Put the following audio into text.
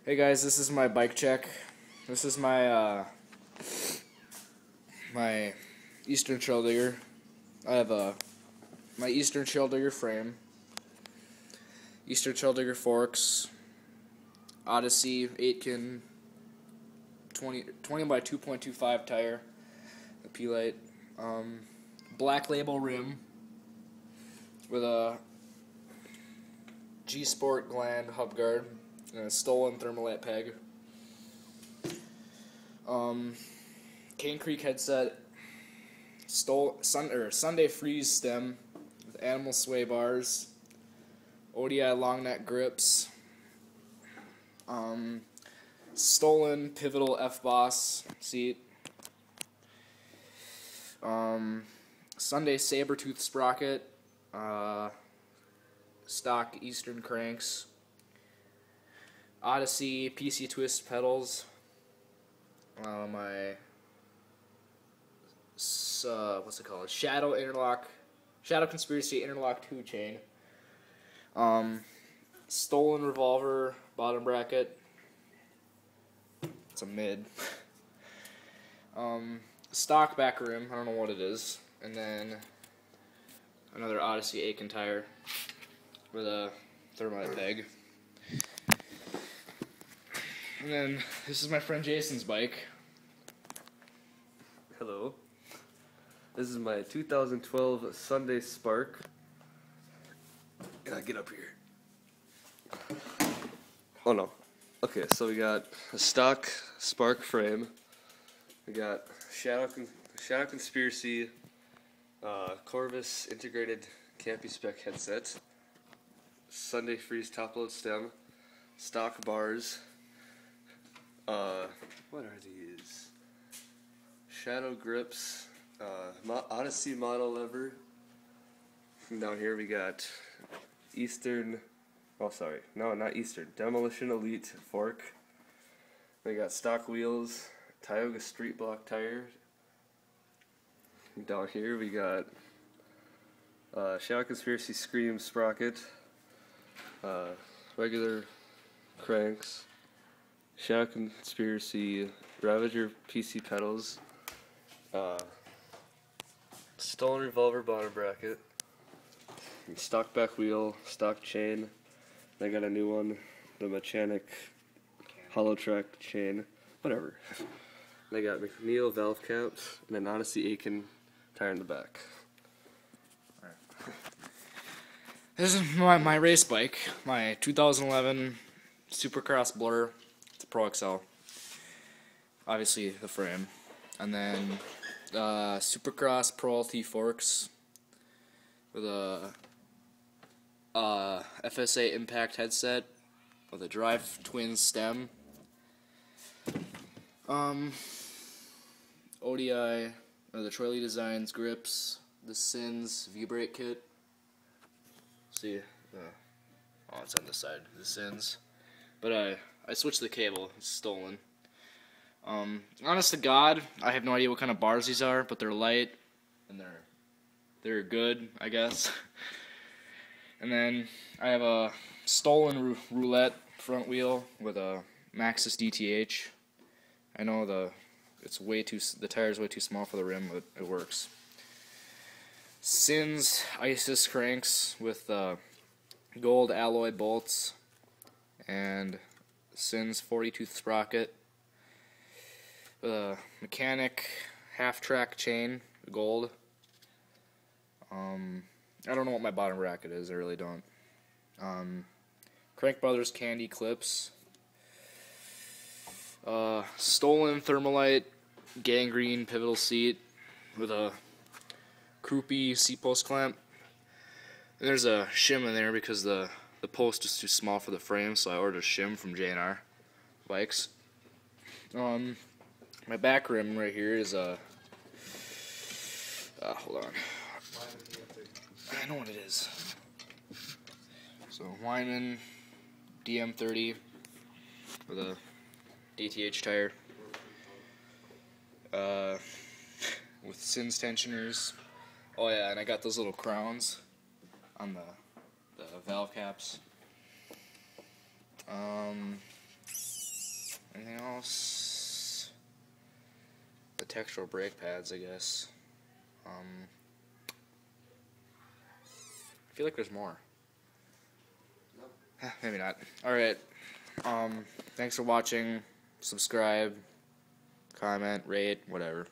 Hey guys, this is my bike check. This is my Eastern Trail Digger. I have my Eastern Trail Digger frame, Eastern Trail Digger forks, Odyssey Aitken 20 by 2.25 tire, a P-Light, Black Label rim with a G-Sport gland hub guard and a stolen Thermalite peg. Cane Creek headset, Sunday Freeze stem with animal sway bars, ODI long neck grips, stolen pivotal F-Boss seat, Sunday Sabertooth sprocket, stock Eastern cranks, Odyssey PC twist pedals, my what's it called? Shadow Conspiracy Interlock 2 chain, stolen revolver bottom bracket. It's a mid. Stock back rim. I don't know what it is, and then another Odyssey Aitken tire with a Thermite peg. And then this is my friend Jayson's bike. Hello. This is my 2012 Sunday Spark. Can I get up here? Oh no. Okay, so we got a stock Spark frame. We got Shadow Conspiracy Corvus integrated Campy Spec headset. Sunday Freeze top load stem. Stock bars. What are these? Shadow grips, Odyssey model lever. And down here we got not Eastern, Demolition Elite fork. We got stock wheels, Tioga Street Block tire. And down here we got Shadow Conspiracy Scream sprocket, regular cranks, Shadow Conspiracy Ravager PC pedals, stolen revolver bottom bracket, stock back wheel, stock chain. I got a new one, the mechanic hollow track chain, whatever. I got McNeil valve caps and an Odyssey Aitken tire in the back. This is my race bike, my 2011 Supercross Blur. It's a Pro XL. Obviously the frame. And then Supercross Pro LT forks with a FSA Impact headset with a Drive Twin stem. ODI, the Troy Lee Designs grips, the Sins V-brake kit. See, it's on this side, the Sins. But I switched the cable, it's stolen. Honest to God, I have no idea what kind of bars these are, but they're light and they're good, I guess. And then I have a stolen roulette front wheel with a Maxxis DTH. I know the tire's way too small for the rim, but it works. Sins Isis cranks with gold alloy bolts and Sins 40-tooth sprocket. Mechanic half-track chain, gold. I don't know what my bottom bracket is, I really don't. Crank Brothers candy clips. Stolen Thermalite gangrene pivotal seat with a croupy seat post clamp. And there's a shim in there because the post is too small for the frame, so I ordered a shim from J&R Bikes. My back rim right here is a hold on. I know what it is. So Wyman DM30 with a DTH tire. With Sins tensioners. Oh yeah, and I got those little crowns on the valve caps. textural brake pads, I guess. I feel like there's more. Maybe not. Alright. Thanks for watching. Subscribe, comment, rate, whatever.